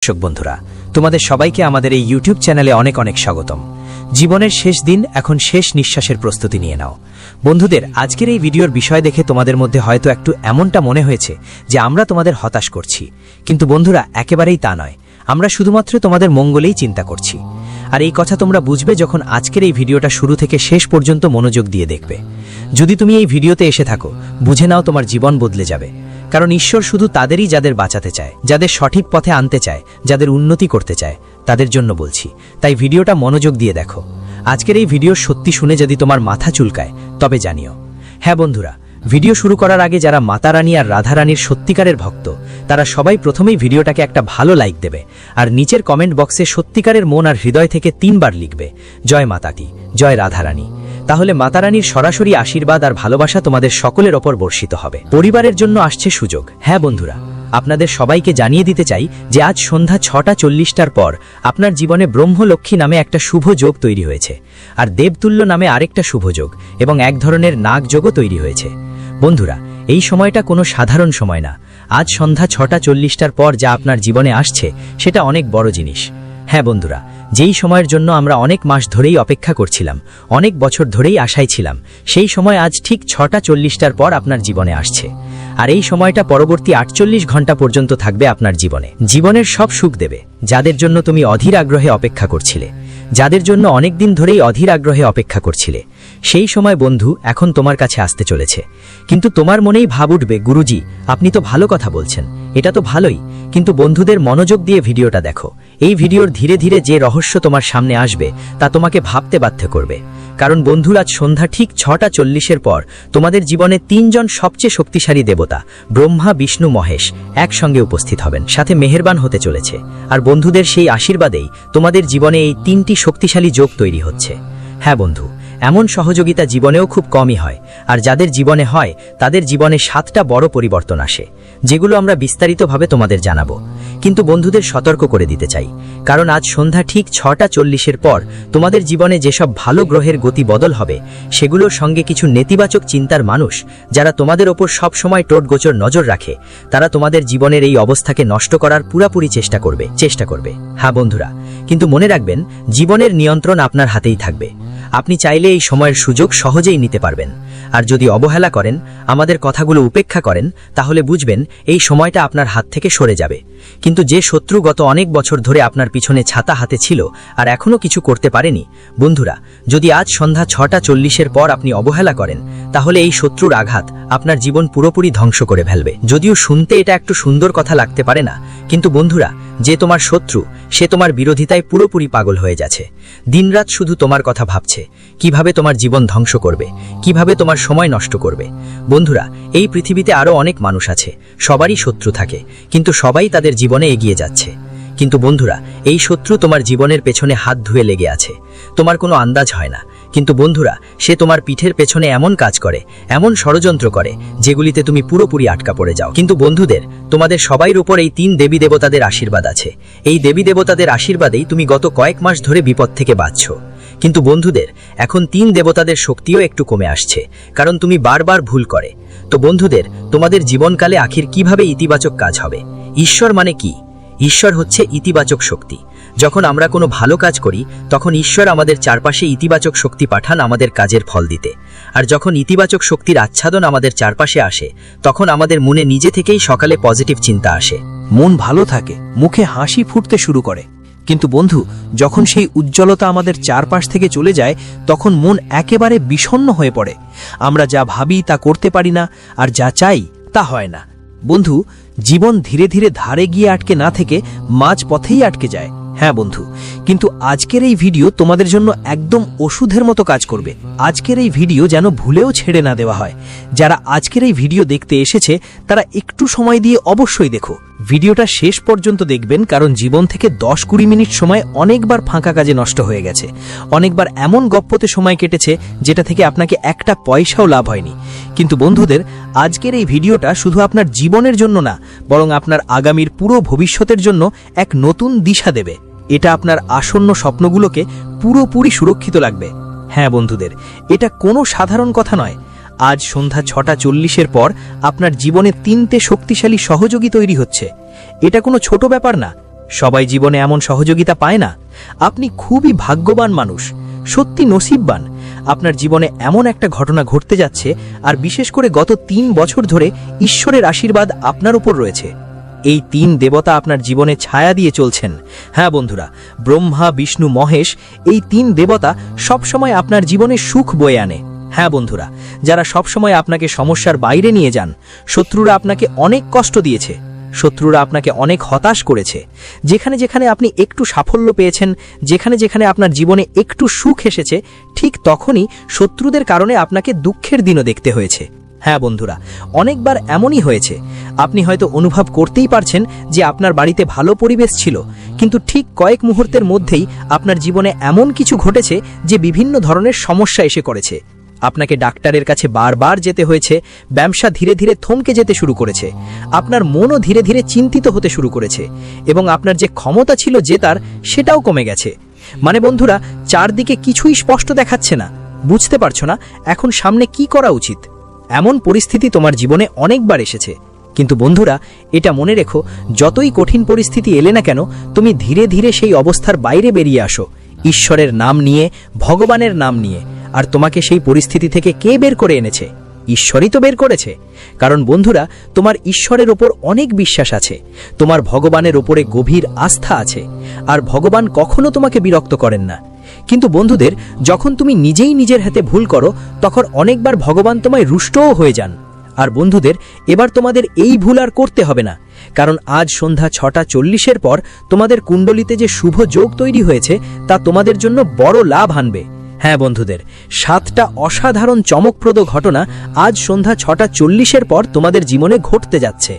দর্শক বন্ধুরা, তোমাদের সবাইকে আমাদের এই ইউটিউব চ্যানেলে অনেক অনেক স্বাগতম। জীবনের শেষ দিন, এখন শেষ নিঃশ্বাসের প্রস্তুতি নিয়ে নাও। বন্ধুদের, আজকের এই ভিডিওর বিষয় দেখে তোমাদের মধ্যে হয়তো একটু এমনটা মনে হয়েছে যে আমরা তোমাদের হতাশ করছি, কিন্তু বন্ধুরা একেবারেই তা নয়। আমরা শুধুমাত্র তোমাদের মঙ্গলেই চিন্তা করছি। আর এই কথা তোমরা বুঝবে যখন আজকের এই ভিডিওটা শুরু থেকে শেষ পর্যন্ত মনোযোগ দিয়ে দেখবে। যদি তুমি এই ভিডিওতে এসে থাকো, বুঝে নাও তোমার জীবন বদলে যাবে। কারণ ঈশ্বর শুধু তাদেরই যাদের বাঁচাতে চায়, যাদের সঠিক পথে আনতে চায়, যাদের উন্নতি করতে চায়, তাদের জন্য বলছি। তাই ভিডিওটা মনোযোগ দিয়ে দেখো। আজকের এই ভিডিও সত্যি শুনে যদি তোমার মাথা চুলকায় তবে জানিও। হ্যাঁ বন্ধুরা, ভিডিও শুরু করার আগে যারা মাতা রানী আর রাধা রানীর সত্যিকারের ভক্ত, তারা সবাই প্রথমেই ভিডিওটাকে একটা ভালো লাইক দেবে আর নিচের কমেন্ট বক্সে সত্যিকারের মন আর হৃদয় থেকে 3 বার লিখবে, জয় মাতাটি, জয় রাধা রানী। তাহলে মাতা রানীর সরাসরি আশীর্বাদ আর ভালোবাসা তোমাদের সকলের ওপর বর্ষিত হবে। পরিবারের জন্য আসছে সুযোগ। হ্যাঁ বন্ধুরা, আপনাদের সবাইকে জানিয়ে দিতে চাই যে আজ সন্ধ্যা 6:40টার পর আপনার জীবনে ব্রহ্মলক্ষ্মী নামে একটা শুভ যোগ তৈরি হয়েছে, আর দেবতুল্য নামে আরেকটা শুভ যোগ এবং এক ধরনের নাগ যোগও তৈরি হয়েছে। বন্ধুরা, এই সময়টা কোনো সাধারণ সময় না। আজ সন্ধ্যা 6:40টার পর যা আপনার জীবনে আসছে সেটা অনেক বড় জিনিস। হ্যাঁ বন্ধুরা, যেই সময়ের জন্য আমরা অনেক মাস ধরেই অপেক্ষা করছিলাম, অনেক বছর ধরেই আশায় ছিলাম, সেই সময় আজ ঠিক 6:40টার পর আপনার জীবনে আসছে। আর এই সময়টা পরবর্তী 48 ঘন্টা পর্যন্ত থাকবে আপনার জীবনে। জীবনের সব সুখ দেবে, যাদের জন্য তুমি অধীর আগ্রহে অপেক্ষা করছিলে, যাদের জন্য অনেক দিন ধরেই অধীর আগ্রহে অপেক্ষা করছিলে। সেই সময় বন্ধু এখন তোমার কাছে আসতে চলেছে। কিন্তু তোমার মনেই ভাব উঠবে, গুরুজি আপনি তো ভালো কথা বলছেন, এটা তো ভালোই, কিন্তু বন্ধুদের মনোযোগ দিয়ে ভিডিওটা দেখো। এই ভিডিওর ধীরে ধীরে যে রহস্য তোমার সামনে আসবে তা তোমাকে ভাবতে বাধ্য করবে। কারণ বন্ধুরা, আজ সন্ধ্যা ঠিক 6:40-এর পর তোমাদের জীবনে 3 জন সবচেয়ে শক্তিশালী দেবতা ব্রহ্মা, বিষ্ণু, মহেশ একসঙ্গে উপস্থিত হবেন, সাথে মেহেরবান হতে চলেছে। আর বন্ধুদের সেই আশীর্বাদেই তোমাদের জীবনে এই 3টি শক্তিশালী যোগ তৈরি হচ্ছে। হ্যাঁ বন্ধু, এমন সহযোগিতা জীবনেও খুব কমই হয়, আর যাদের জীবনে হয় তাদের জীবনে 7টা বড় পরিবর্তন আসে, যেগুলো আমরা বিস্তারিতভাবে তোমাদের জানাবো। কিন্তু বন্ধুদের সতর্ক করে দিতে চাই, কারণ আজ সন্ধ্যা ঠিক 6:40-এর পর তোমাদের জীবনে যেসব ভালো গ্রহের গতি বদল হবে, সেগুলোর সঙ্গে কিছু নেতিবাচক চিন্তার মানুষ যারা তোমাদের ওপর সব সময় টোটগোচর নজর রাখে, তারা তোমাদের জীবনের এই অবস্থাকে নষ্ট করার পুরাপুরি চেষ্টা করবে। হ্যাঁ বন্ধুরা, কিন্তু মনে রাখবেন, জীবনের নিয়ন্ত্রণ আপনার হাতেই থাকবে। আপনি চাইলে এই সময়ের সুযোগ সহজেই নিতে পারবেন। আর যদি অবহেলা করেন, আমাদের কথাগুলো উপেক্ষা করেন, তাহলে বুঝবেন এই সময়টা আপনার হাত থেকে সরে যাবে। কিন্তু যে শত্রু গত অনেক বছর ধরে আপনার পিছনে ছাতা হাতে ছিল আর এখনো কিছু করতে পারেনি, বন্ধুরা যদি আজ সন্ধ্যা 6:40-এর পর আপনি অবহেলা করেন, তাহলে এই শত্রুর আঘাত আপনার জীবন পুরোপুরি ধ্বংস করে ফেলবে। যদিও শুনতে এটা একটু সুন্দর কথা লাগতে পারে না, কিন্তু বন্ধুরা, যে তোমার শত্রু সে তোমার বিরোধিতায় পুরোপুরি পাগল হয়ে যাচ্ছে। দিনরাত শুধু তোমার কথা ভাবছে, কিভাবে তোমার জীবন ধ্বংস করবে, কিভাবে তোমার সময় নষ্ট করবে। বন্ধুরা, এই পৃথিবীতে আরো অনেক মানুষ আছে, সবারই শত্রু থাকে, কিন্তু সবাই তাদের জীবনে এগিয়ে যাচ্ছে। কিন্তু বন্ধুরা, এই শত্রু তোমার জীবনের পেছনে হাত ধুয়ে লেগে আছে, তোমার কোনো আন্দাজ হয় না। কিন্তু বন্ধুরা, সে তোমার পিঠের পেছনে এমন কাজ করে, এমন ষড়যন্ত্র করে, যেগুলিতে তুমি পুরোপুরি আটকা পড়ে যাও। কিন্তু বন্ধুদের, তোমাদের সবাইর উপর এই 3 দেবী দেবতাদের আশীর্বাদ আছে। এই দেবী দেবতাদের আশীর্বাদেই তুমি গত কয়েক মাস ধরে বিপদ থেকে বাঁচছো। কিন্তু বন্ধুদের, এখন 3 দেবতাদের শক্তিও একটু কমে আসছে, কারণ তুমি বারবার ভুল করে। তো বন্ধুদের, তোমাদের জীবনকালে আখির কিভাবে ইতিবাচক কাজ হবে? ঈশ্বর মানে কি? ঈশ্বর হচ্ছে ইতিবাচক শক্তি। যখন আমরা কোনো ভালো কাজ করি, তখন ঈশ্বর আমাদের চারপাশে ইতিবাচক শক্তি পাঠান আমাদের কাজের ফল দিতে। আর যখন ইতিবাচক শক্তির আচ্ছাদন আমাদের চারপাশে আসে, তখন আমাদের মনে নিজে থেকেই সকালে পজিটিভ চিন্তা আসে, মন ভালো থাকে, মুখে হাসি ফুটতে শুরু করে। কিন্তু বন্ধু, যখন সেই উজ্জ্বলতা আমাদের চারপাশ থেকে চলে যায়, তখন মন একেবারে বিষণ্ণ হয়ে পড়ে। আমরা যা ভাবি তা করতে পারি না, আর যা চাই তা হয় না। বন্ধু, জীবন ধীরে ধীরে ধারে গিয়ে আটকে না থেকে মাঝ পথেই আটকে যায়। হ্যাঁ বন্ধু, কিন্তু আজকের এই ভিডিও তোমাদের জন্য একদম ওষুধের মতো কাজ করবে। আজকের এই ভিডিও যেন ভুলেও ছেড়ে না দেওয়া হয়। যারা আজকের এই ভিডিও দেখতে এসেছে, তারা একটু সময় দিয়ে অবশ্যই দেখো। ভিডিওটা শেষ পর্যন্ত দেখবেন, কারণ জীবন থেকে 10-20 মিনিট সময় অনেকবার ফাঁকা কাজে নষ্ট হয়ে গেছে। অনেকবার এমন গপ্পতে সময় কেটেছে যেটা থেকে আপনাকে একটা পয়সাও লাভ হয়নি। কিন্তু বন্ধুদের, আজকের এই ভিডিওটা শুধু আপনার জীবনের জন্য না, বরং আপনার আগামীর পুরো ভবিষ্যতের জন্য এক নতুন দিশা দেবে। এটা আপনার আসন্ন স্বপ্নগুলোকে পুরোপুরি সুরক্ষিত লাগবে। হ্যাঁ বন্ধুদের, এটা কোনো সাধারণ কথা নয়। আজ সন্ধ্যা 6:40-এর পর আপনার জীবনে 3টে শক্তিশালী সহযোগী তৈরি হচ্ছে। এটা কোনো ছোট ব্যাপার না, সবাই জীবনে এমন সহযোগিতা পায় না। আপনি খুবই ভাগ্যবান মানুষ, সত্যি নসিববান। আপনার জীবনে এমন একটা ঘটনা ঘটতে যাচ্ছে, আর বিশেষ করে গত 3 বছর ধরে ঈশ্বরের আশীর্বাদ আপনার উপর রয়েছে। এই 3 দেবতা আপনার জীবনে ছায়া দিয়ে চলছেন। হ্যাঁ বন্ধুরা, ব্রহ্মা, বিষ্ণু, মহেশ, এই 3 দেবতা সবসময় আপনার জীবনে সুখ বয়ে আনে। হ্যাঁ বন্ধুরা, যারা সবসময় আপনাকে সমস্যার বাইরে নিয়ে যান। শত্রুরা আপনাকে অনেক কষ্ট দিয়েছে, শত্রুরা আপনাকে অনেক হতাশ করেছে। যেখানে যেখানে আপনি একটু সাফল্য পেয়েছেন, যেখানে যেখানে আপনার জীবনে একটু সুখ এসেছে, ঠিক তখনই শত্রুদের কারণে আপনাকে দুঃখের দিনও দেখতে হয়েছে। হ্যাঁ বন্ধুরা, অনেকবার এমনই হয়েছে। আপনি হয়তো অনুভব করতেই পারছেন যে আপনার বাড়িতে ভালো পরিবেশ ছিল, কিন্তু ঠিক কয়েক মুহূর্তের মধ্যেই আপনার জীবনে এমন কিছু ঘটেছে যে বিভিন্ন ধরনের সমস্যা এসে করেছে। আপনাকে ডাক্তারের কাছে বারবার যেতে হয়েছে, ব্যবসা ধীরে ধীরে থমকে যেতে শুরু করেছে, আপনার মনও ধীরে ধীরে চিন্তিত হতে শুরু করেছে, এবং আপনার যে ক্ষমতা ছিল জেতার সেটাও কমে গেছে। মানে বন্ধুরা, চারদিকে কিছুই স্পষ্ট দেখাচ্ছে না, বুঝতে পারছো না এখন সামনে কি করা উচিত। এমন পরিস্থিতি তোমার জীবনে অনেকবার এসেছে। কিন্তু বন্ধুরা, এটা মনে রেখো, যতই কঠিন পরিস্থিতি এলে না কেন, তুমি ধীরে ধীরে সেই অবস্থার বাইরে বেরিয়ে আসো, ঈশ্বরের নাম নিয়ে, ভগবানের নাম নিয়ে। আর তোমাকে সেই পরিস্থিতি থেকে কে বের করে এনেছে? ঈশ্বরই তো বের করেছে। কারণ বন্ধুরা, তোমার ঈশ্বরের ওপর অনেক বিশ্বাস আছে, তোমার ভগবানের ওপরে গভীর আস্থা আছে, আর ভগবান কখনো তোমাকে বিরক্ত করেন না। কিন্তু বন্ধুদের, যখন তুমি নিজেই নিজের হাতে ভুল করো, তখন অনেকবার ভগবান তোমায় রুষ্টও হয়ে যান। আর বন্ধুদের, এবার তোমাদের এই ভুল আর করতে হবে না, কারণ আজ সন্ধ্যা 6:40 পর তোমাদের কুণ্ডলিতে যে শুভ যোগ তৈরি হয়েছে, তা তোমাদের জন্য বড় লাভ আনবে। হ্যাঁ বন্ধুদের, 7টা অসাধারণ চমকপ্রদ ঘটনা আজ সন্ধ্যা 6:40 পর তোমাদের জীবনে ঘটতে যাচ্ছে,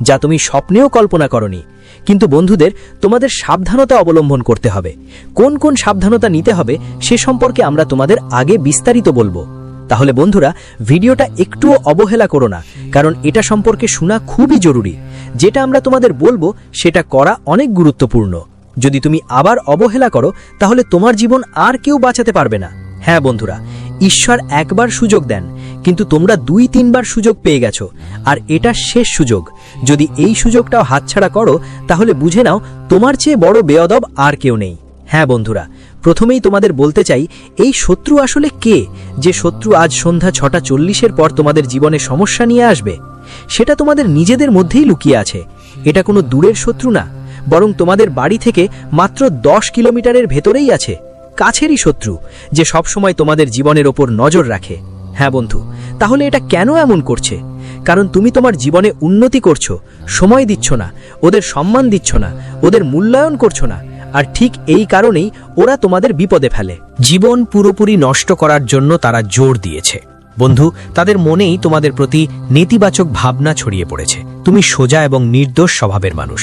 যা তুমি স্বপ্নেও কল্পনা করনি। কিন্তু বন্ধুদের, তোমাদের সাবধানতা অবলম্বন করতে হবে। কোন কোন সাবধানতা নিতে হবে সে সম্পর্কে আমরা তোমাদের আগে বিস্তারিত বলবো। তাহলে বন্ধুরা, ভিডিওটা একটুও অবহেলা করো না, কারণ এটা সম্পর্কে শোনা খুবই জরুরি। যেটা আমরা তোমাদের বলবো সেটা করা অনেক গুরুত্বপূর্ণ। যদি তুমি আবার অবহেলা করো, তাহলে তোমার জীবন আর কেউ বাঁচাতে পারবে না। হ্যাঁ বন্ধুরা, ঈশ্বর একবার সুযোগ দেন, কিন্তু তোমরা 2-3 বার সুযোগ পেয়ে গেছো, আর এটা শেষ সুযোগ। যদি এই সুযোগটাও হাতছাড়া করো, তাহলে বুঝে নাও তোমার চেয়ে বড় বেয়াদব আর কেউ নেই। হ্যাঁ বন্ধুরা, প্রথমেই তোমাদের বলতে চাই, এই শত্রু আসলে কে? যে শত্রু আজ সন্ধ্যা 6:40 পর তোমাদের জীবনে সমস্যা নিয়ে আসবে, সেটা তোমাদের নিজেদের মধ্যেই লুকিয়ে আছে। এটা কোনো দূরের শত্রু না, বরং তোমাদের বাড়ি থেকে মাত্র 10 কিলোমিটারের ভেতরেই আছে, কাছেরই শত্রু, যে সবসময় তোমাদের জীবনের ওপর নজর রাখে। হ্যাঁ বন্ধু, তাহলে এটা কেন এমন করছে? কারণ তুমি তোমার জীবনে উন্নতি করছো, সময় দিচ্ছ না, ওদের সম্মান দিচ্ছ না, ওদের মূল্যায়ন করছো না, আর ঠিক এই কারণেই ওরা তোমাদের বিপদে ফেলে। জীবন পুরোপুরি নষ্ট করার জন্য তারা জোর দিয়েছে। বন্ধু, তাদের মনেই তোমাদের প্রতি নেতিবাচক ভাবনা ছড়িয়ে পড়েছে। তুমি সোজা এবং নির্দোষ স্বভাবের মানুষ,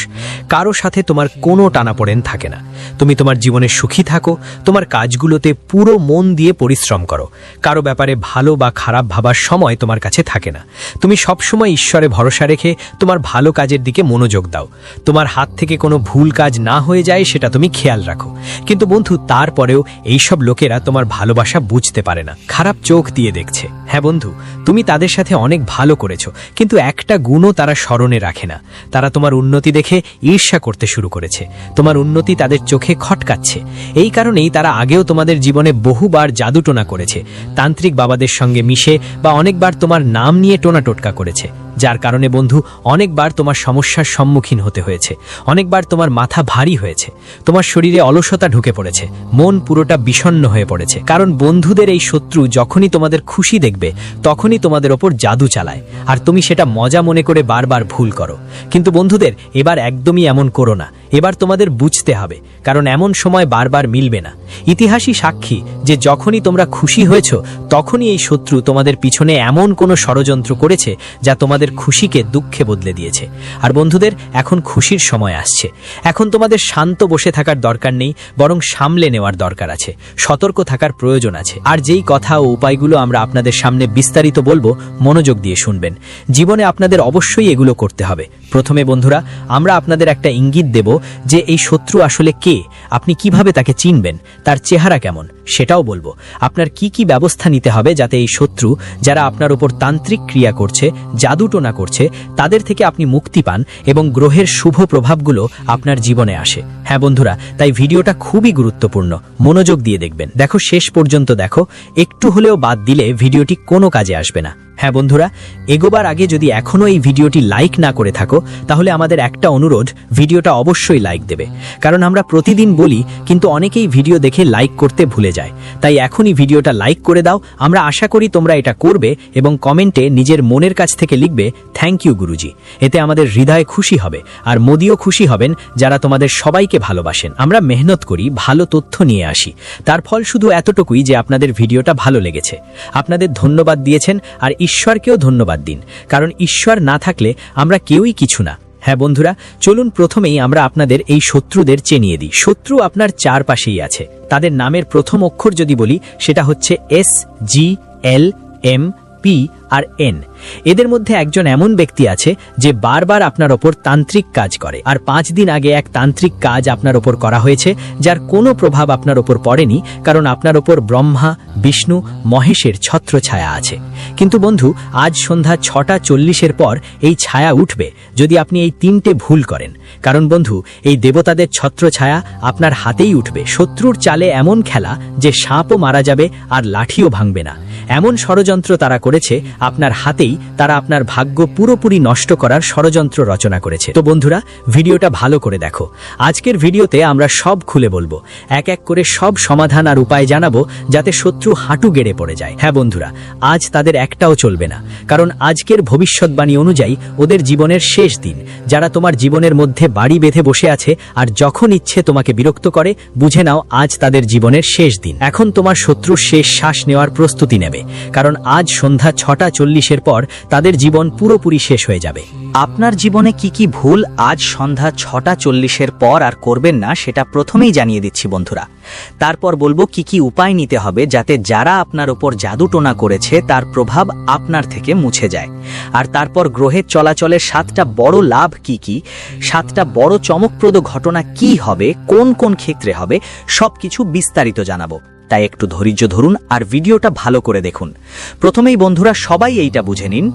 কারো সাথে তোমার কোনো টানাপোড়েন থাকে না। তুমি তোমার জীবনে সুখী থাকো, তোমার কাজগুলোতে পুরো মন দিয়ে পরিশ্রম করো, কারো ব্যাপারে ভালো বা খারাপ ভাবার সময় তোমার কাছে থাকে না। তুমি সবসময় ঈশ্বরে ভরসা রেখে তোমার ভালো কাজের দিকে মনোযোগ দাও। তোমার হাত থেকে কোনো ভুল কাজ না হয়ে যায় সেটা তুমি খেয়াল রাখো। কিন্তু বন্ধু, তারপরেও এইসব লোকেরা তোমার ভালোবাসা বুঝতে পারে না, খারাপ চোখ দিয়ে দেখছে। হ্যাঁ বন্ধু, তুমি তাদের সাথে অনেক ভালো করেছো, কিন্তু একটা গুণও তারা স্মরণে রাখে না। তারা তোমার উন্নতি দেখে ঈর্ষা করতে শুরু করেছে, তোমার উন্নতি তাদের চোখে খটকাচ্ছে। এই কারণেই তারা আগেও তোমাদের জীবনে বহুবার জাদুটোনা করেছে, তান্ত্রিক বাবাদের সঙ্গে মিশে, বা অনেকবার তোমার নাম নিয়ে টোনা টোটকা করেছে, যার কারণে বন্ধু অনেকবার তোমার সমস্যার সম্মুখীন হতে হয়েছে। অনেকবার তোমার মাথা ভারী হয়েছে, তোমার শরীরে অলসতা ঢুকে পড়েছে, মন পুরোটা বিষণ্ণ হয়ে পড়েছে। কারণ বন্ধুদের এই শত্রু যখনই তোমাদের খুশি দেখবে, তখনই তোমাদের ওপর জাদু চালায়, আর তুমি সেটা মজা মনে করে বারবার ভুল করো। কিন্তু বন্ধুদের, এবার একদমই এমন করো না। এবার তোমাদের বুঝতে হবে, কারণ এমন সময় বারবার মিলবে না। ইতিহাসই সাক্ষী যে যখনই তোমরা খুশি হয়েছ, তখনই এই শত্রু তোমাদের পিছনে এমন কোনো ষড়যন্ত্র করেছে যা তোমাদের খুশিকে দুঃখে বদলে দিয়েছে। আর বন্ধুদের, এখন খুশির সময় আসছে। এখন তোমাদের শান্ত বসে থাকার দরকার নেই, বরং সামলে নেওয়ার দরকার আছে, সতর্ক থাকার প্রয়োজন আছে। আর যেই কথা ও উপায়গুলো আমরা আপনাদের সামনে সামনে বিস্তারিত বলবো, মনোযোগ দিয়ে শুনবেন। জীবনে আপনাদের অবশ্যই এগুলো করতে হবে। প্রথমে বন্ধুরা, আমরা আপনাদের একটা ইঙ্গিত দেব যে এই শত্রু আসলে কে, আপনি কিভাবে তাকে চিনবেন, তার চেহারা কেমন সেটাও বলবো। আপনার কি কি ব্যবস্থা নিতে হবে যাতে এই শত্রু যারা আপনার উপর তান্ত্রিক ক্রিয়া করছে, জাদুটোনা করছে, তাদের থেকে আপনি মুক্তি পান এবং গ্রহের শুভ প্রভাবগুলো আপনার জীবনে আসে। হ্যাঁ বন্ধুরা, তাই ভিডিওটা খুবই গুরুত্বপূর্ণ, মনোযোগ দিয়ে দেখবেন। দেখো, শেষ পর্যন্ত দেখো, একটু হলেও বাদ দিলে ভিডিওটি কোনো কাজে আসবে না। হ্যাঁ বন্ধুরা, এগোবার আগে যদি এখনও এই ভিডিওটি লাইক না করে থাকো, তাহলে আমাদের একটা অনুরোধ, ভিডিওটা অবশ্যই লাইক দেবে। কারণ আমরা প্রতিদিন বলি, কিন্তু অনেকেই ভিডিও দেখে লাইক করতে ভুলে যায়। তাই এখনই ভিডিওটা লাইক করে দাও। আমরা আশা করি তোমরা এটা করবে এবং কমেন্টে নিজের মনের কাছ থেকে লিখবে থ্যাংক ইউ গুরুজি। এতে আমাদের হৃদয় খুশি হবে, আর মোদিও খুশি হবেন যারা তোমাদের সবাইকে ভালোবাসেন। আমরা মেহনত করি, ভালো তথ্য নিয়ে আসি, তার ফল শুধু এতটুকুই যে আপনাদের ভিডিওটা ভালো লেগেছে, আপনাদের ধন্যবাদ দিয়েছেন। আর ঈশ্বরকেও ধন্যবাদ দিন, কারণ ঈশ্বর না থাকলে আমরা কেউই কিছু না। হ্যাঁ বন্ধুরা, চলুন প্রথমেই আমরা আপনাদের এই শত্রুদের চিনিয়ে দিই। শত্রু আপনার চারপাশেই আছে। তাদের নামের প্রথম অক্ষর যদি বলি, সেটা হচ্ছে এস, জি, এল, এম, পি আর এন। এদের মধ্যে একজন এমন ব্যক্তি আছে যে বারবার আপনার ওপর তান্ত্রিক কাজ করে। আর 5 দিন আগে এক তান্ত্রিক কাজ আপনার ওপর করা হয়েছে, যার কোনো প্রভাব আপনার ওপর পড়েনি, কারণ আপনার ওপর ব্রহ্মা, বিষ্ণু, মহেশের ছত্রছায়া আছে। কিন্তু বন্ধু, আজ সন্ধ্যা 6:40 পর এই ছায়া উঠবে যদি আপনি এই 3টে ভুল করেন। কারণ বন্ধু, এই দেবতাদের ছত্রছায়া আপনার হাতেই উঠবে। শত্রুর চালে এমন খেলা যে সাপও মারা যাবে আর লাঠিও ভাঙবে না, এমন ষড়যন্ত্র তারা করেছে। আপনার হাতেই তারা আপনার ভাগ্য পুরোপুরি নষ্ট করার ষড়যন্ত্র রচনা করেছে। তো বন্ধুরা, ভিডিওটা ভালো করে দেখো। আজকের ভিডিওতে আমরা সব খুলে বলবো, এক এক করে সব সমাধান আর উপায় জানাবো, যাতে শত্রু হাঁটু গেড়ে পড়ে যায়। হ্যাঁ বন্ধুরা, আজ তাদের একটাও চলবে না, কারণ আজকের ভবিষ্যৎবাণী অনুযায়ী ওদের জীবনের শেষ দিন। যারা তোমার জীবনের মধ্যে বাড়ি বেঁধে বসে আছে আর যখন ইচ্ছে তোমাকে বিরক্ত করে, বুঝে নাও আজ তাদের জীবনের শেষ দিন। এখন তোমার শত্রুর শেষ শ্বাস নেওয়ার প্রস্তুতি নেবে, কারণ আজ সন্ধ্যা 6:40 পর তাদের জীবন পুরোপুরি শেষ হয়ে যাবে। আপনার জীবনে কি কি ভুল আজ সন্ধ্যা 6:40 পর আর করবেন না, সেটা প্রথমেই জানিয়ে দিচ্ছি বন্ধুরা। তারপর বলবো কি কি উপায় নিতে হবে যাতে যারা আপনার ওপর জাদুটোনা করেছে তার প্রভাব আপনার থেকে মুছে যায়। আর তারপর গ্রহের চলাচলের 7টা বড় লাভ কি কি, 7টা বড় চমকপ্রদ ঘটনা কি হবে, কোন কোন ক্ষেত্রে হবে, সবকিছু বিস্তারিত জানাবো। তাই একটু ধৈর্য ধরুন আর ভিডিওটা ভালো করে দেখুন। প্রথমেই বন্ধুরা, সবাই এইটা বুঝে নিন,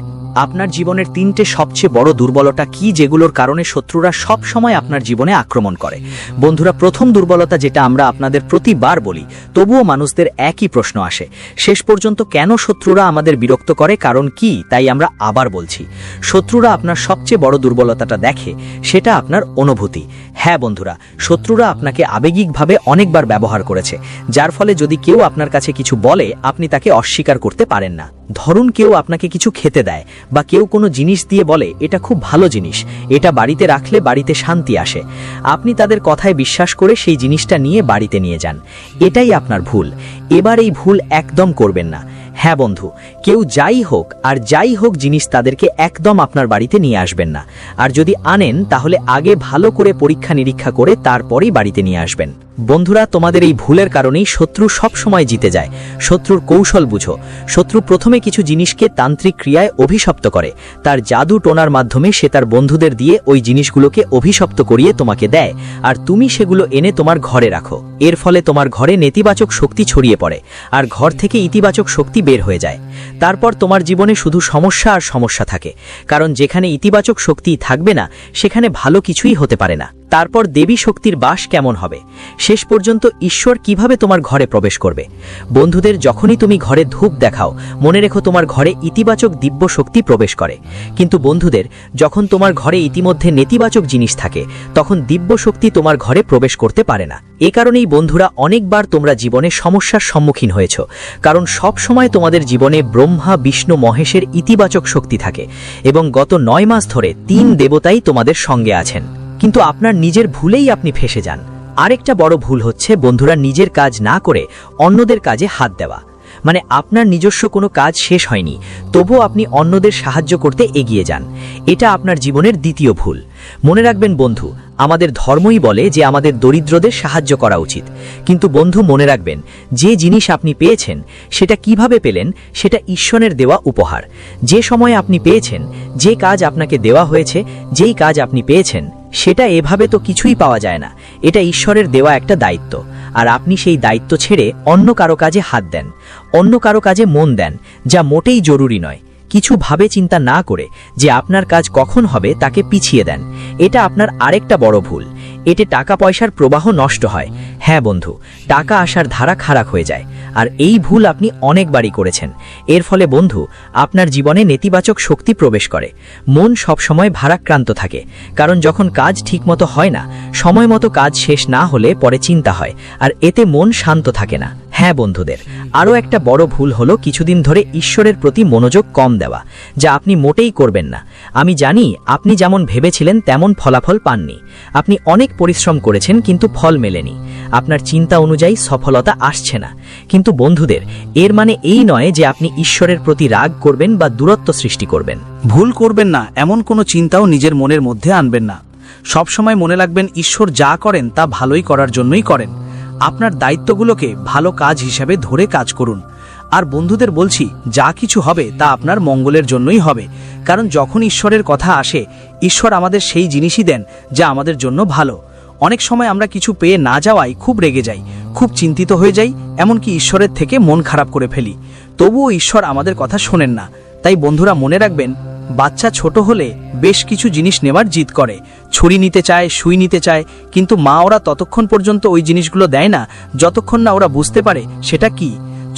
আপনার জীবনের 3টে সবচেয়ে বড় দুর্বলতা কি, যেগুলোর কারণে শত্রুরা সব সময় আপনার জীবনে আক্রমণ করে। বন্ধুরা, প্রথম দুর্বলতা, যেটা আমরা আপনাদের প্রতিবার বলি, তবুও মানুষদের একই প্রশ্ন আসে, শেষ পর্যন্ত কেন শত্রুরা আমাদের বিরক্ত করে, কারণ কি? তাই আমরা আবার বলছি, শত্রুরা আপনার সবচেয়ে বড় দুর্বলতাটা দেখে, সেটা আপনার অনুভূতি। হ্যাঁ বন্ধুরা, শত্রুরা আপনাকে আবেগিকভাবে অনেকবার ব্যবহার করেছে, যার ফলে যদি কেউ আপনার কাছে কিছু বলে, আপনি তাকে অস্বীকার করতে পারেন না। ধরুন কেউ আপনাকে কিছু খেতে দেয় বা কেউ কোনো জিনিস দিয়ে বলে এটা খুব ভালো জিনিস, এটা বাড়িতে রাখলে বাড়িতে শান্তি আসে। আপনি তাদের কথায় বিশ্বাস করে সেই জিনিসটা নিয়ে বাড়িতে নিয়ে যান। এটাই আপনার ভুল। এবার এই ভুল একদম করবেন না। হ্যাঁ বন্ধু, কেউ যাই হোক আর যাই হোক জিনিস তাদেরকে একদম আপনার বাড়িতে নিয়ে আসবেন না। আর যদি আনেন তাহলে আগে ভালো করে পরীক্ষা নিরীক্ষা করে তারপরেই বাড়িতে নিয়ে আসবেন। বন্ধুরা, তোমাদের এই ভুলের কারণেই শত্রু সব সময় জিতে যায়। শত্রুর কৌশল বুঝো। শত্রু প্রথমে কিছু জিনিসকে তান্ত্রিক ক্রিয়ায় অভিশপ্ত করে, তার জাদু টোনার মাধ্যমে সে তার বন্ধুদের দিয়ে ওই জিনিসগুলোকে অভিশপ্ত করিয়ে তোমাকে দেয়, আর তুমি সেগুলো এনে তোমার ঘরে রাখো। এর ফলে তোমার ঘরে নেতিবাচক শক্তি ছড়িয়ে পড়ে আর ঘর থেকে ইতিবাচক শক্তি বের হয়ে যায়। তারপর তোমার জীবনে শুধু সমস্যা আর সমস্যা থাকে, কারণ যেখানে ইতিবাচক শক্তি থাকবে না সেখানে ভালো কিছুই হতে পারে না। তারপর দেবী শক্তির বাস কেমন হবে, শেষ পর্যন্ত ঈশ্বর কিভাবে তোমার ঘরে প্রবেশ করবে। বন্ধুদের, যখনই তুমি ঘরে ধূপ দেখাও, মনে রেখো তোমার ঘরে ইতিবাচক দিব্য শক্তি প্রবেশ করে। কিন্তু বন্ধুদের, যখন তোমার ঘরে ইতিমধ্যে নেতিবাচক জিনিস থাকে, তখন দিব্য শক্তি তোমার ঘরে প্রবেশ করতে পারে না। এ কারণেই বন্ধুরা, অনেকবার তোমরা জীবনে সমস্যার সম্মুখীন হয়েছ, কারণ সব সময় তোমাদের জীবনে ব্রহ্মা, বিষ্ণু, মহেশের ইতিবাচক শক্তি থাকে এবং গত 9 মাস ধরে 3 দেবতাই তোমাদের সঙ্গে আছেন। কিন্তু আপনার নিজের ভুলেই আপনি ফেঁসে যান। আরেকটা বড় ভুল হচ্ছে বন্ধুরা, নিজের কাজ না করে অন্যদের কাজে হাত দেওয়া। মানে আপনার নিজস্ব কোনো কাজ শেষ হয়নি, তবুও আপনি অন্যদের সাহায্য করতে এগিয়ে যান। এটা আপনার জীবনের দ্বিতীয় ভুল। মনে রাখবেন বন্ধু, আমাদের ধর্মই বলে যে আমাদের দরিদ্রদের সাহায্য করা উচিত। কিন্তু বন্ধু মনে রাখবেন, যে জিনিস আপনি পেয়েছেন সেটা কিভাবে পেলেন সেটা ঈশ্বরের দেওয়া উপহার। যে সময় আপনি পেয়েছেন, যে কাজ আপনাকে দেওয়া হয়েছে, যেই কাজ আপনি পেয়েছেন, সেটা এভাবে তো কিছুই পাওয়া যায় না। এটা ঈশ্বরের দেওয়া একটা দায়িত্ব। আর আপনি সেই দায়িত্ব ছেড়ে অন্য কারো কাজে হাত দেন, অন্য কারো কাজে মন দেন, যা মোটেই জরুরি নয়। কিছু ভাবে চিন্তা না করে যে আপনার কাজ কখন হবে তাকে পিছিয়ে দেন। এটা আপনার আরেকটা বড় ভুল। এতে টাকা পয়সার প্রবাহ নষ্ট হয়। হ্যাঁ বন্ধু, টাকা আসার ধারা খারাপ হয়ে যায়। আর এই ভুল আপনি অনেকবারই করেছেন। এর ফলে বন্ধু, আপনার জীবনে নেতিবাচক শক্তি প্রবেশ করে। মন সবসময় ভারাক্রান্ত থাকে, কারণ যখন কাজ ঠিকমতো হয় না, সময় মতো কাজ শেষ না হলে পরে চিন্তা হয়, আর এতে মন শান্ত থাকে না। হ্যাঁ বন্ধুদের, আরও একটা বড় ভুল হলো কিছুদিন ধরে ঈশ্বরের প্রতি মনোযোগ কম দেওয়া, যা আপনি মোটেই করবেন না। আমি জানি আপনি যেমন ভেবেছিলেন তেমন ফলাফল পাননি। আপনি অনেক পরিশ্রম করেছেন কিন্তু ফল মেলেনি। আপনার চিন্তা অনুযায়ী সফলতা আসছে না। কিন্তু বন্ধুদের, এর মানে এই নয় যে আপনি ঈশ্বরের প্রতি রাগ করবেন বা দূরত্ব সৃষ্টি করবেন। ভুল করবেন না এমন কোনো চিন্তাও নিজের মনের মধ্যে আনবেন না। সবসময় মনে রাখবেন, ঈশ্বর যা করেন তা ভালোই করার জন্যই করেন। আপনার দায়িত্বগুলোকে ভালো কাজ হিসাবে ধরে কাজ করুন। আর বন্ধুদের বলছি, যা কিছু হবে তা আপনার মঙ্গলের জন্যই হবে। কারণ যখন ঈশ্বরের কথা আসে, ঈশ্বর আমাদের সেই জিনিসই দেন যা আমাদের জন্য ভালো। অনেক সময় আমরা কিছু পেয়ে না যাওয়ায় খুব রেগে যাই, খুব চিন্তিত হয়ে যাই, এমনকি ঈশ্বরের থেকে মন খারাপ করে ফেলি। তবুও ঈশ্বর আমাদের কথা শোনেন না। তাই বন্ধুরা মনে রাখবেন, বাচ্চা ছোট হলে বেশ কিছু জিনিস নেবার জিদ করে, ছুরি নিতে চায়, সুই নিতে চায়, কিন্তু মা ওরা ততক্ষণ পর্যন্ত ওই জিনিসগুলো দেয় না যতক্ষণ না ওরা বুঝতে পারে সেটা কি।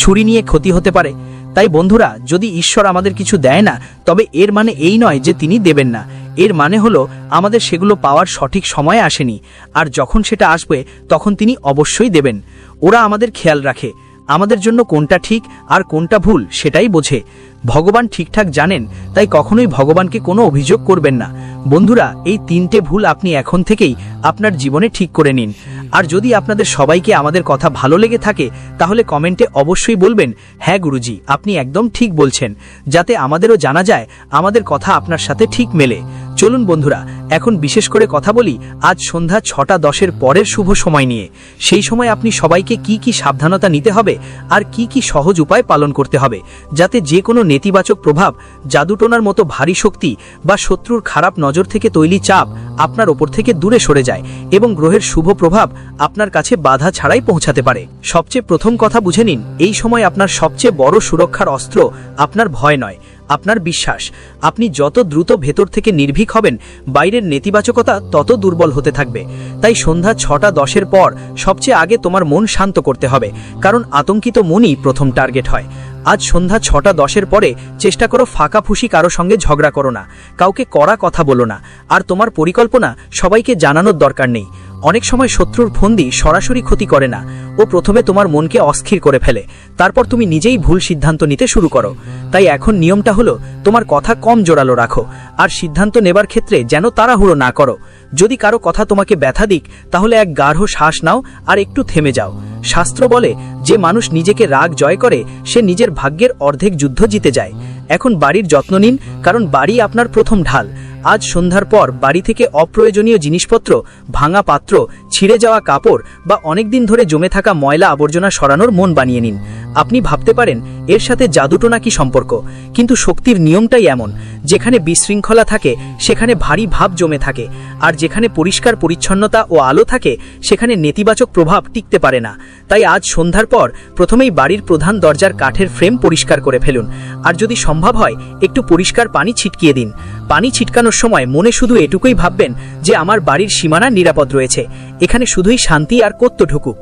ছুরি নিয়ে ক্ষতি হতে পারে। তাই বন্ধুরা, যদি ঈশ্বর আমাদের কিছু দেয় না, তবে এর মানে এই নয় যে তিনি দেবেন না। এর মানে হলো আমাদের সেগুলো পাওয়ার সঠিক সময় আসেনি, আর যখন সেটা আসবে তখন তিনি অবশ্যই দেবেন। ওরা আমাদের খেয়াল রাখে, আমাদের জন্য কোনটা ঠিক আর কোনটা ভুল সেটাই বোঝে। ভগবান ঠিকঠাক জানেন, তাই কখনোই ভগবানকে কোনো অভিযোগ করবেন না। বন্ধুরা, এই 3টে ভুল আপনি এখন থেকেই আপনার জীবনে ঠিক করে নিন। আর যদি আপনাদের সবাইকে আমাদের কথা ভালো লেগে থাকে, তাহলে কমেন্টে অবশ্যই বলবেন, হ্যাঁ গুরুজি, আপনি একদম ঠিক বলছেন, যাতে আমাদেরও জানা যায় আমাদের কথা আপনার সাথে ঠিক মেলে। চলুন বন্ধুরা, এখন বিশেষ করে কথা বলি আজ সন্ধ্যা 6:10 পরের শুভ সময় নিয়ে। সেই সময় আপনি সবাইকে কি কি সাবধানতা নিতে হবে আর কি কি সহজ উপায় পালন করতে হবে, যাতে যে কোনো নেতিবাচক প্রভাব, জাদুটোনার মতো ভারী শক্তি বা শত্রুর খারাপ নজর থেকে তৈরি চাপ আপনার ওপর থেকে দূরে সরে যায় এবং গ্রহের শুভ প্রভাব আপনার কাছে বাধা ছাড়াই পৌঁছাতে পারে। সবচেয়ে প্রথম কথা বুঝে নিন, এই সময় আপনার সবচেয়ে বড় সুরক্ষার অস্ত্র আপনার ভয় নয়, আপনার বিশ্বাস। আপনি যত দ্রুত ভেতর থেকে নির্ভীক হবেন, বাইরের নেতিবাচকতা তত দুর্বল হতে থাকবে। তাই সন্ধ্যা 6:10 পর সবচেয়ে আগে তোমার মন শান্ত করতে হবে, কারণ আতঙ্কিত মনই প্রথম টার্গেট হয়। আজ সন্ধ্যা 6:10 পরে চেষ্টা করো ফাঁকাফুসি কারো সঙ্গে ঝগড়া করো না, কাউকে কড়া কথা বলো না, আর তোমার পরিকল্পনা সবাইকে জানানোর দরকার নেই। অনেক সময় শত্রুর ফন্দি সরাসরি ক্ষতি করে না, ও প্রথমে তোমার মনকে অস্থির করে ফেলে, তারপর তুমি নিজেই ভুল সিদ্ধান্ত নিতে শুরু করো। তাই এখন নিয়মটা হলো, তোমার কথা কম জোরালো রাখো, আর সিদ্ধান্ত নেবার ক্ষেত্রে যেন তাড়াহুড়ো না করো। যদি কারো কথা তোমাকে ব্যথা দিক, তাহলে এক গাঢ় শ্বাস নাও আর একটু থেমে যাও। শাস্ত্র বলে, যে মানুষ নিজেকে রাগ জয় করে সে নিজের ভাগ্যের অর্ধেক যুদ্ধ জিতে যায়। এখন বাড়ির যত্ন নিন, কারণ বাড়ি আপনার প্রথম ঢাল। আজ সন্ধ্যার পর বাড়ি থেকে অপ্রয়োজনীয় জিনিসপত্র, ভাঙা পাত্র, ছিঁড়ে যাওয়া কাপড় বা অনেকদিন ধরে জমে থাকা ময়লা আবর্জনা সরানোর মন বানিয়ে নিন। আপনি ভাবতে পারেন এর সাথে জাদুটোনা কি সম্পর্ক, কিন্তু শক্তির নিয়মটাই এমন, যেখানে বিশৃঙ্খলা থাকে সেখানে ভারী ভাব জমে থাকে, আর যেখানে পরিষ্কার পরিচ্ছন্নতা ও আলো থাকে সেখানে নেতিবাচক প্রভাব টিকতে পারে না। তাই আজ সন্ধ্যার পর প্রথমেই বাড়ির প্রধান দরজার কাঠের ফ্রেম পরিষ্কার করে ফেলুন, আর যদি সম্ভব হয় একটু পরিষ্কার পানি ছিটকিয়ে দিন। পানি ছিটকানোর সময় মনে শুধু এটুকুই ভাববেন যে আমার বাড়ির সীমানা নিরাপদ রয়েছে, এখানে শুধুই শান্তি আর কর্ত ঢুকুক।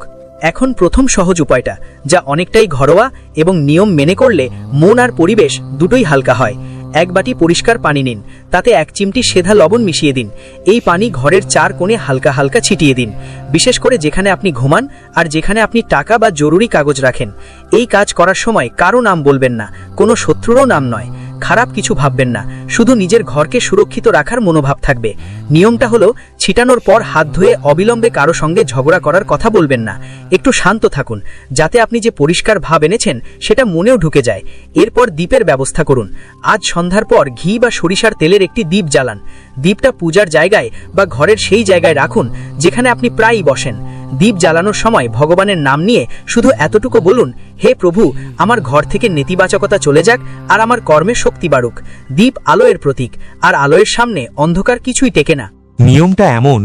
এখন প্রথম সহজ উপায়টা, যা অনেকটাই ঘরোয়া এবং নিয়ম মেনে করলে মন আর পরিবেশ দুটোই হালকা হয়। 1 বাটি পরিষ্কার পানি নিন, তাতে 1 চিমটি সেধা লবণ মিশিয়ে দিন। এই পানি ঘরের 4 কোণে হালকা হালকা ছিটিয়ে দিন, বিশেষ করে যেখানে আপনি ঘুমান আর যেখানে আপনি টাকা বা জরুরি কাগজ রাখেন। এই কাজ করার সময় কারো নাম বলবেন না, কোনো শত্রুরও নাম নয়, খারাপ কিছু ভাববেন না, শুধু নিজের ঘরকে সুরক্ষিত রাখার মনোভাব থাকবে। নিয়মটা হলো ছিটানোর পর হাত ধুয়ে অবিলম্বে কারো সঙ্গে ঝগড়া করার কথা বলবেন না। একটু শান্ত থাকুন, যাতে আপনি যে পরিষ্কার ভাব এনেছেন সেটা মনেও ঢুকে যায়। এরপর দ্বীপের ব্যবস্থা করুন। আজ সন্ধ্যার পর ঘি বা সরিষার তেলের একটি দ্বীপ জ্বালান। দ্বীপটা পূজার জায়গায় বা ঘরের সেই জায়গায় রাখুন যেখানে আপনি প্রায়ই বসেন। দ্বীপ জ্বালানোর সময় ভগবানের নাম নিয়ে শুধু এতটুকু বলুন, হে প্রভু, আমার ঘর থেকে নেতিবাচকতা চলে যাক আর আমার কর্মে শক্তি বাড়ুক। দ্বীপ আলোয়ের প্রতীক, আর আলোয়ের সামনে অন্ধকার কিছুই টেকে না। নিয়মটা এমন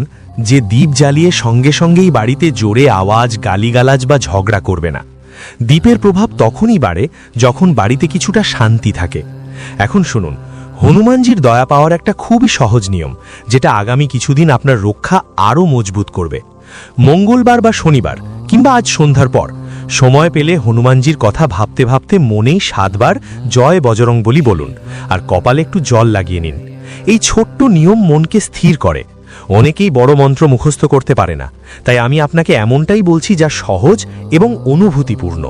যে দ্বীপ জ্বালিয়ে সঙ্গে সঙ্গেই বাড়িতে জোরে আওয়াজ, গালিগালাজ বা ঝগড়া করবে না। দ্বীপের প্রভাব তখনই বাড়ে যখন বাড়িতে কিছুটা শান্তি থাকে। এখন শুনুন, হনুমানজির দয়া পাওয়ার একটা খুবই সহজ নিয়ম, যেটা আগামী কিছুদিন আপনার রক্ষা আরও মজবুত করবে। মঙ্গলবার বা শনিবার কিংবা আজ সন্ধ্যার পর সময় পেলে হনুমানজির কথা ভাবতে ভাবতে মনেই 7 বার জয় বজরংবলী বলুন, আর কপালে একটু জল লাগিয়ে নিন। এই ছোট্ট নিয়ম মনকে স্থির করে। অনেকেই বড় মন্ত্র মুখস্থ করতে পারে না, তাই আমি আপনাকে এমনটাই বলছি যা সহজ এবং অনুভূতিপূর্ণ।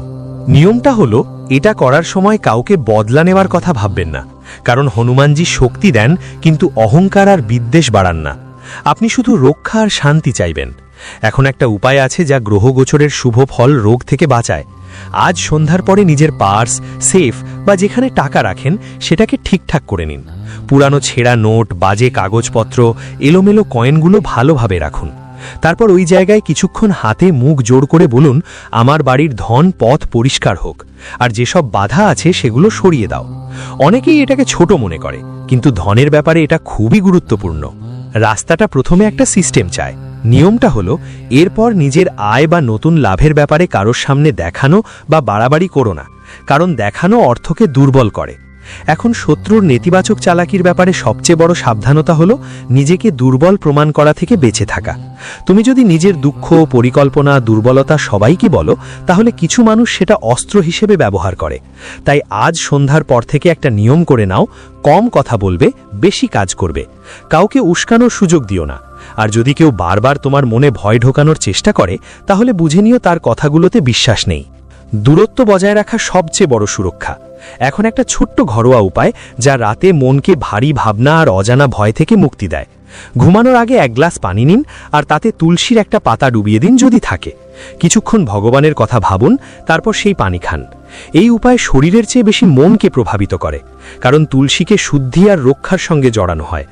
নিয়মটা হলো, এটা করার সময় কাউকে বদলা নেওয়ার কথা ভাববেন না, কারণ হনুমানজি শক্তি দেন কিন্তু অহংকার আর বিদ্বেষ বাড়ান না। আপনি শুধু রক্ষা আর শান্তি চাইবেন। এখন একটা উপায় আছে যা গ্রহগোচরের শুভ ফল রোগ থেকে বাঁচায়। আজ সন্ধ্যার পরে নিজের পার্স, সেফ বা যেখানে টাকা রাখেন সেটাকে ঠিকঠাক করে নিন। পুরানো ছেঁড়া নোট, বাজে কাগজপত্র, এলোমেলো কয়েনগুলো ভালোভাবে রাখুন। তারপর ওই জায়গায় কিছুক্ষণ হাতে মুখ জোড় করে বলুন, আমার বাড়ির ধন পথ পরিষ্কার হোক, আর যেসব বাধা আছে সেগুলো সরিয়ে দাও। অনেকেই এটাকে ছোট মনে করে, কিন্তু ধনের ব্যাপারে এটা খুবই গুরুত্বপূর্ণ। রাস্তাটা প্রথমে একটা সিস্টেম চায়। নিয়মটা হলো, এরপর নিজের আয় বা নতুন লাভের ব্যাপারে কারোর সামনে দেখানো বা বাড়াবাড়ি করো না, কারণ দেখানো অর্থকে দুর্বল করে। এখন শত্রুর নেতিবাচক চালাকির ব্যাপারে সবচেয়ে বড় সাবধানতা হলো নিজেকে দুর্বল প্রমাণ করা থেকে বেঁচে থাকা। তুমি যদি নিজের দুঃখ, পরিকল্পনা, দুর্বলতা সবাইকে বলো, তাহলে কিছু মানুষ সেটা অস্ত্র হিসেবে ব্যবহার করে। তাই আজ সন্ধ্যার পর থেকে একটা নিয়ম করে নাও, কম কথা বলবে, বেশি কাজ করবে। কাউকে উস্কানোর সুযোগ দিও না। আর যদি কেউ বারবার তোমার মনে ভয় ঢোকানোর চেষ্টা করে, তাহলে বুঝে নিও তার কথাগুলোতে বিশ্বাস নেই। দূরত্ব বজায় রাখা সবচেয়ে বড় সুরক্ষা। এখন একটা ছোট্ট ঘরোয়া উপায় যা রাতে মনকে ভারী ভাবনা আর অজানা ভয় থেকে মুক্তি দেয়। ঘুমানোর আগে 1 গ্লাস পানি নিন, আর তাতে তুলসীর একটা পাতা ডুবিয়ে দিন যদি থাকে। কিছুক্ষণ ভগবানের কথা ভাবুন, তারপর সেই পানি খান। এই উপায় শরীরের চেয়ে বেশি মনকে প্রভাবিত করে, কারণ তুলসীকে শুদ্ধি আর রক্ষার সঙ্গে জড়ানো হয়।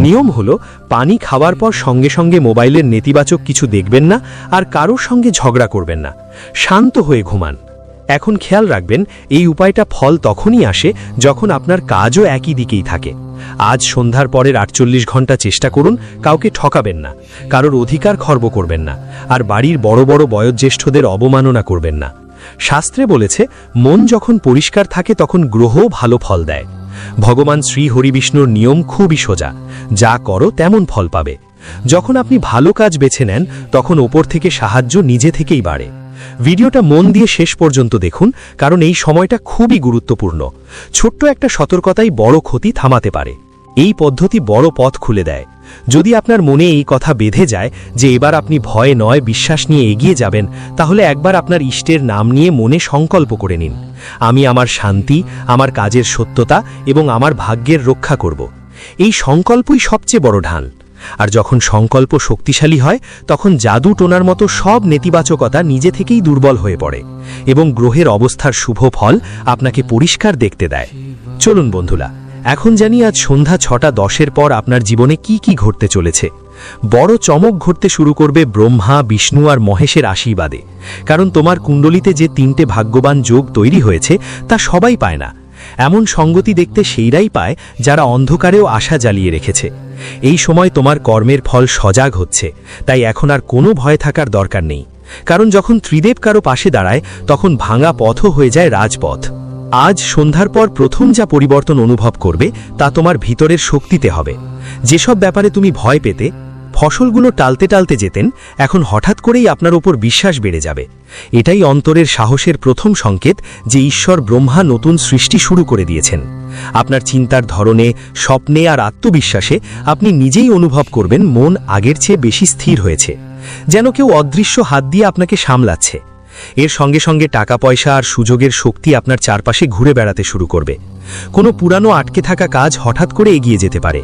নিয়ম হলো, পানি খাওয়ার পর সঙ্গে সঙ্গে মোবাইলের নেতিবাচক কিছু দেখবেন না আর কারোর সঙ্গে ঝগড়া করবেন না। শান্ত হয়ে ঘুমান। এখন খেয়াল রাখবেন, এই উপায়টা ফল তখনই আসে যখন আপনার কাজও একই দিকেই থাকে। আজ সন্ধ্যার পরের 48 ঘন্টা চেষ্টা করুন, কাউকে ঠকাবেন না, কারোর অধিকার খর্ব করবেন না, আর বাড়ির বড় বড় বয়োজ্যেষ্ঠদের অবমাননা করবেন না। শাস্ত্রে বলেছে, মন যখন পরিষ্কার থাকে তখন গ্রহও ভালো ফল দেয়। ভগবান শ্রী হরিবিষ্ণুর নিয়ম খুবই সোজা, যা করো তেমন ফল পাবে। যখন আপনি ভালো কাজ বেছে নেন, তখন ওপর থেকে সাহায্য নিজে থেকেই বাড়ে। ভিডিওটা মন দিয়ে শেষ পর্যন্ত দেখুন, কারণ এই সময়টা খুবই গুরুত্বপূর্ণ। ছোট্ট একটা সতর্কতাই বড় ক্ষতি থামাতে পারে। এই পদ্ধতি বড় পথ খুলে দেয়। যদি আপনার মনে এই কথা বেঁধে যায় যে এবার আপনি ভয় নয় বিশ্বাস নিয়ে এগিয়ে যাবেন, তাহলে একবার আপনার ইষ্টের নাম নিয়ে মনে সংকল্প করে নিন, আমি আমার শান্তি, আমার কাজের সত্যতা এবং আমার ভাগ্যের রক্ষা করব। এই সংকল্পই সবচেয়ে বড় ঢাল। আর যখন সংকল্প শক্তিশালী হয়, তখন জাদু টোনার মতো সব নেতিবাচকতা নিজে থেকেই দুর্বল হয়ে পড়ে এবং গ্রহের অবস্থার শুভ ফল আপনাকে পরিষ্কার দেখতে দেয়। চলুন বন্ধুরা, এখন জানি আজ সন্ধ্যা 6:10 পর আপনার জীবনে কি কি ঘটতে চলেছে। বড় চমক ঘটতে শুরু করবে ব্রহ্মা, বিষ্ণু আর মহেশের আশীর্বাদে, কারণ তোমার কুণ্ডলিতে যে 3টে ভাগ্যবান যোগ তৈরি হয়েছে তা সবাই পায় না। এমন সঙ্গতি দেখতে সেইরাই পায় যারা অন্ধকারেও আশা জ্বালিয়ে রেখেছে। এই সময় তোমার কর্মের ফল সজাগ হচ্ছে, তাই এখন আর কোনো ভয় থাকার দরকার নেই, কারণ যখন ত্রিদেব কারো পাশে দাঁড়ায় তখন ভাঙা পথও হয়ে যায় রাজপথ। আজ সন্ধ্যার পর প্রথম যা পরিবর্তন অনুভব করবে তা তোমার ভিতরের শক্তিতে হবে। যেসব ব্যাপারে তুমি ভয় পেতে, ফসলগুলো টালতে টালতে যেতেন, এখন হঠাৎ করেই আপনার ওপর বিশ্বাস বেড়ে যাবে। এটাই অন্তরের সাহসের প্রথম সংকেত যে ঈশ্বর ব্রহ্মা নতুন সৃষ্টি শুরু করে দিয়েছেন। আপনার চিন্তার ধরনে, স্বপ্নে আর আত্মবিশ্বাসে আপনি নিজেই অনুভব করবেন মন আগের চেয়ে বেশি স্থির হয়েছে, যেন কেউ অদৃশ্য হাত দিয়ে আপনাকে সামলাচ্ছে। এর সঙ্গে সঙ্গে টাকা পয়সা আর সুযোগের শক্তি আপনার চারপাশে ঘুরে বেড়াতে শুরু করবে। কোনো পুরানো আটকে থাকা কাজ হঠাৎ করে এগিয়ে যেতে পারে,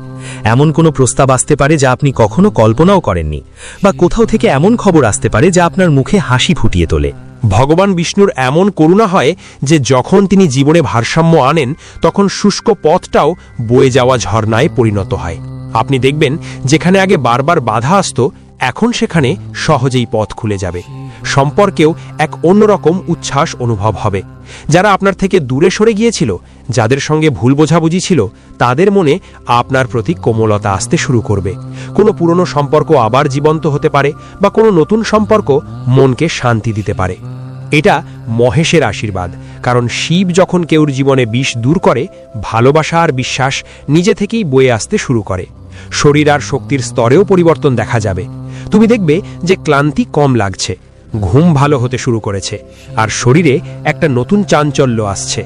এমন কোনো প্রস্তাব আসতে পারে যা আপনি কখনো কল্পনাও করেননি, বা কোথাও থেকে এমন খবর আসতে পারে যা আপনার মুখে হাসি ফুটিয়ে তোলে। ভগবান বিষ্ণুর এমন করুণা হয় যে যখন তিনি জীবনে ভারসাম্য আনেন তখন শুষ্ক পথটাও বয়ে যাওয়া ঝর্ণায় পরিণত হয়। আপনি দেখবেন যেখানে আগে বারবার বাধা আসতো, এখন সেখানে সহজেই পথ খুলে যাবে। সম্পর্কেও এক অন্যরকম উচ্ছ্বাস অনুভব হবে। যারা আপনার থেকে দূরে সরে গিয়েছিল, যাদের সঙ্গে ভুল বোঝাবুঝি ছিল, তাদের মনে আপনার প্রতি কোমলতা আসতে শুরু করবে। কোনো পুরনো সম্পর্ক আবার জীবন্ত হতে পারে, বা কোনো নতুন সম্পর্ক মনকে শান্তি দিতে পারে। এটা মহেশের আশীর্বাদ, কারণ শিব যখন কেউর জীবনে বিষ দূর করে, ভালোবাসা আর বিশ্বাস নিজে থেকেই বয়ে আসতে শুরু করে। শরীর আর শক্তির স্তরেও পরিবর্তন দেখা যাবে। তুমি দেখবে যে ক্লান্তি কম লাগছে, ঘুম ভালো হতে শুরু করেছে, আর শরীরে একটা নতুন চাঞ্চল্য আসছে।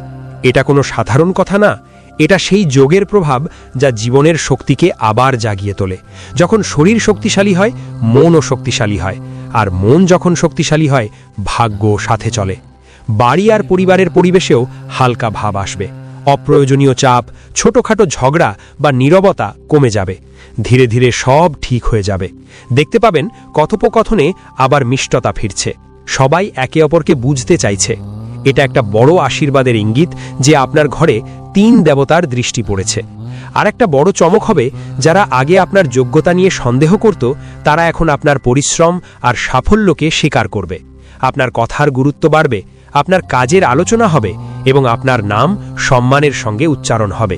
এটা কোনো সাধারণ কথা না, এটা সেই যোগের প্রভাব যা জীবনের শক্তিকে আবার জাগিয়ে তোলে। যখন শরীর শক্তিশালী হয়, মনও শক্তিশালী হয়, আর মন যখন শক্তিশালী হয়, ভাগ্য সাথে চলে। বাড়ি আর পরিবারের পরিবেশেও হালকা ভাব আসবে। অপ্রয়োজনীয় চাপ, ছোটখাটো ঝগড়া বা নীরবতা কমে যাবে। ধীরে ধীরে সব ঠিক হয়ে যাবে। দেখতে পাবেন কথোপকথনে আবার মিষ্টতা ফিরছে, সবাই একে অপরকে বুঝতে চাইছে। এটা একটা বড় আশীর্বাদের ইঙ্গিত যে আপনার ঘরে 3 দেবতার দৃষ্টি পড়েছে। আর একটা বড় চমক হবে, যারা আগে আপনার যোগ্যতা নিয়ে সন্দেহ করত, তারা এখন আপনার পরিশ্রম আর সাফল্যকে স্বীকার করবে। আপনার কথার গুরুত্ব বাড়বে, আপনার কাজের আলোচনা হবে, এবং আপনার নাম সম্মানের সঙ্গে উচ্চারণ হবে।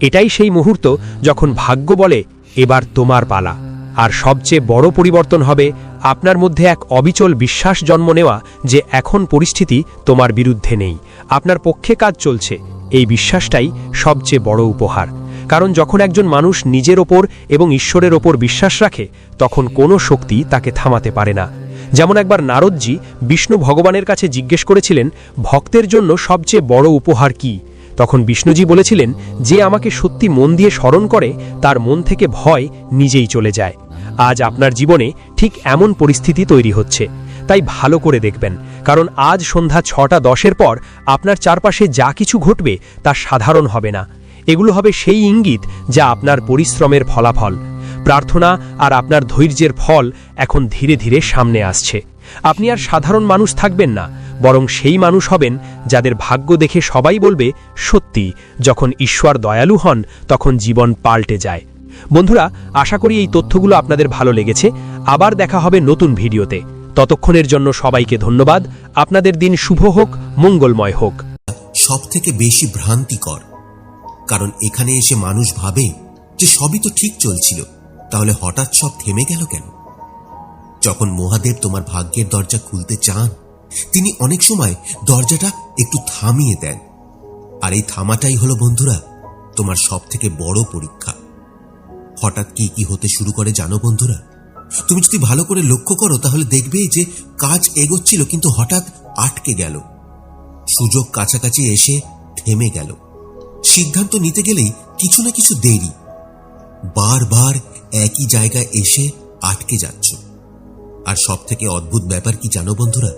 এটাই সেই মুহূর্ত যখন ভাগ্য বলে, এবার তোমার পালা। আর সবচেয়ে বড় পরিবর্তন হবে আপনার মধ্যে এক অবিচল বিশ্বাস জন্ম নেওয়া যে এখন পরিস্থিতি তোমার বিরুদ্ধে নেই, আপনার পক্ষে কাজ চলছে। এই বিশ্বাসটাই সবচেয়ে বড় উপহার। কারণ যখন একজন মানুষ নিজের ওপর এবং ঈশ্বরের ওপর বিশ্বাস রাখে, তখন কোনো শক্তি তাকে থামাতে পারে না। যেমন একবার নারদজি বিষ্ণু ভগবানের কাছে জিজ্ঞেস করেছিলেন, ভক্তের জন্য সবচেয়ে বড় উপহার কি? তখন বিষ্ণুজি বলেছিলেন, যে আমাকে সত্যি মন দিয়ে স্মরণ করে, তার মন থেকে ভয় নিজেই চলে যায়। আজ আপনার জীবনে ঠিক এমন পরিস্থিতি তৈরি হচ্ছে। তাই ভালো করে দেখবেন, কারণ আজ সন্ধ্যা 6:10 পর আপনার চারপাশে যা কিছু ঘটবে তা সাধারণ হবে না। এগুলো হবে সেই ইঙ্গিত যা আপনার পরিশ্রমের ফলাফল। প্রার্থনা আর আপনার ধৈর্যের ফল এখন ধীরে ধীরে সামনে আসছে। আপনি আর সাধারণ মানুষ থাকবেন না, বরং সেই মানুষ হবেন যাদের ভাগ্য দেখে সবাই বলবে, সত্যি যখন ঈশ্বর দয়ালু হন তখন জীবন পাল্টে যায়। বন্ধুরা, আশা করি এই তথ্যগুলো আপনাদের ভালো লেগেছে। আবার দেখা হবে নতুন ভিডিওতে। ততক্ষণের জন্য সবাইকে ধন্যবাদ। আপনাদের দিন শুভ হোক, মঙ্গলময় হোক। সবথেকে বেশি ভ্রান্তিকর, কারণ এখানে এসে মানুষ ভাবে যে সবই তো ঠিক চলছিল, তাহলে হঠাৎ সব থেমে গেল কেন? যখন মহাদেব তোমার ভাগ্যের দরজা খুলতে চান, তিনি অনেক সময় দরজাটা একটু থামিয়ে দেন। আর এই থামাটাই হলো বন্ধুরা তোমার সবথেকে বড় পরীক্ষা। হঠাৎ কি কি হতে শুরু করে জানো বন্ধুরা? তুমি যদি ভালো করে লক্ষ্য করো তাহলে দেখবে যে কাজ এগোচ্ছিল কিন্তু হঠাৎ আটকে গেল, সুযোগ কাছাকাছি এসে থেমে গেল, সিদ্ধান্ত নিতে গেলেই কিছু না কিছু দেরি, বারবার একই জায়গায় এসে আটকে যাচ্ছ। আর সবথেকে অদ্ভুত ব্যাপার কি জানো বন্ধুরা?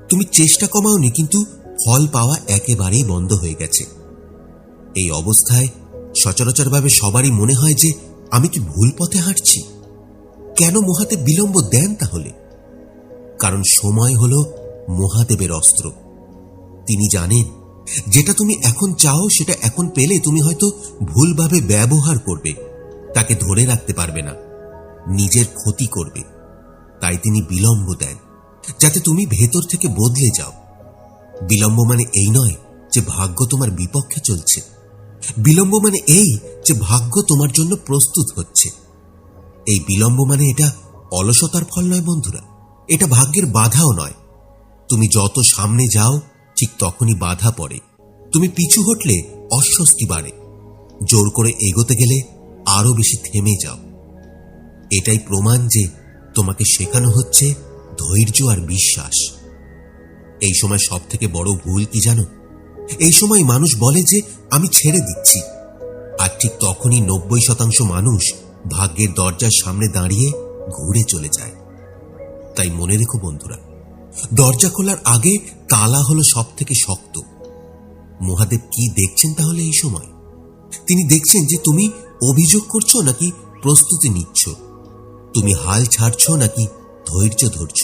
তুমি চেষ্টা কমাওনি, কিন্তু ফল পাওয়া একেবারেই বন্ধ হয়ে গেছে। এই অবস্থায় সচরাচরভাবে সবারই মনে হয় যে আমি কি ভুল পথে হাঁটছি? কেন মহাদেব বিলম্ব দেন তাহলে? কারণ সময় হলো মহাদেবের অস্ত্র। তিনি জানেন যেটা তুমি এখন চাও সেটা এখন পেলে তুমি হয়তো ভুলভাবে ব্যবহার করবে, তাকে ধরে রাখতে পারবে না, নিজের ক্ষতি করবে। তাই তিনি বিলম্ব দেন যাতে তুমি ভেতর থেকে বদলে যাও। বিলম্ব মানে এই নয় যে ভাগ্য তোমার বিপক্ষে চলছে, বিলম্ব মানে এই যে ভাগ্য তোমার জন্য প্রস্তুত হচ্ছে। এই বিলম্ব মানে এটা অলসতার ফল নয় বন্ধুরা, এটা ভাগ্যের বাধাও নয়। তুমি যত সামনে যাও ঠিক তখনই বাধা পড়ে, তুমি পিছু হটলে অস্বস্তি বাড়ে, জোর করে এগোতে গেলে আরো বেশি থেমে যাও। এটাই প্রমাণ যে তোমাকে শেখানো হচ্ছে ধৈর্য আর বিশ্বাস। এই সময় সব থেকে বড় ভুল কি জানো? এই সময় মানুষ বলে যে আমি ছেড়ে দিচ্ছি, আর ঠিক তখনই 90% মানুষ ভাগ্যের দরজার সামনে দাঁড়িয়ে ঘুরে চলে যায়। তাই মনে রেখো বন্ধুরা, দরজা খোলার আগে তালা হলো সব থেকে শক্ত। মহাদেব কি দেখছেন তাহলে এই সময়? তিনি দেখছেন যে তুমি অভিযোগ করছো নাকি প্রস্তুতি নিচ্ছ, তুমি হাল ছাড়ছো নাকি ধৈর্য ধরছ,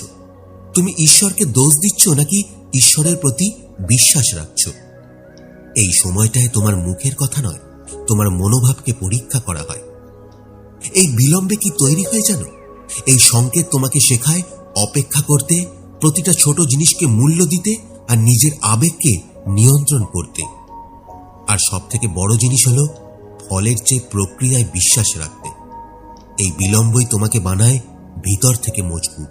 তুমি ঈশ্বরকে দোষ দিচ্ছ নাকি ঈশ্বরের প্রতি বিশ্বাস রাখছো। এই সময়টায় তোমার মুখের কথা নয়, তোমার মনোভাবকে পরীক্ষা করা হয়। এই বিলম্বে কি তৈরি হয় জানো? এই সংকেত তোমাকে শেখায় অপেক্ষা করতে, প্রতিটা ছোট জিনিসকে মূল্য দিতে আর নিজের আবেগকে নিয়ন্ত্রণ করতে। আর সব থেকে বড় জিনিস হলো ফলের চেয়ে প্রক্রিয়ায় বিশ্বাস রাখতে। এই বিলম্বই তোমাকে বানায় ভিতর থেকে মজবুত।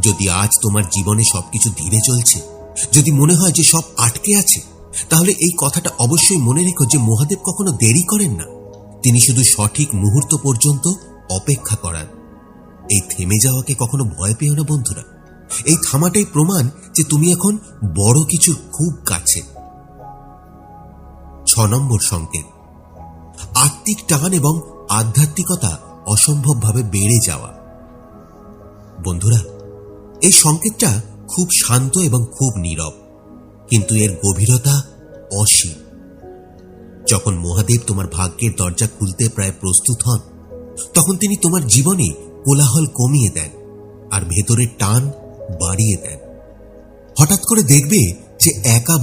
যদি আজ তোমার জীবনে সবকিছু ধীরে চলছে, যদি মনে হয় যে সব আটকে আছে, তাহলে এই কথাটা অবশ্যই মনে রেখো যে মহাদেব কখনো দেরি করেন না। তিনি শুধু সঠিক মুহূর্ত পর্যন্ত অপেক্ষা করান। এই থেমে যাওয়াকে কখনো ভয় পেও না বন্ধুরা। এই থামাটাই প্রমাণ যে তুমি এখন বড় কিছুর খুব কাছে। 6 নম্বর সংকেত, আত্মিক টান এবং আধ্যাত্মিকতা অসম্ভবভাবে বেড়ে যাওয়া। বন্ধুরা, এই সংকেতটা খুব শান্ত এবং খুব নীরব, কিন্তু এর গভীরতা অসীম। যখন মহাদেব তোমার ভাগ্যের দরজা খুলতে প্রায় প্রস্তুত হন, তখন তিনি তোমার জীবনে কোলাহল কমিয়ে দেন আর ভেতরের টান বাড়িয়ে দেন। হঠাৎ করে দেখবে যে একা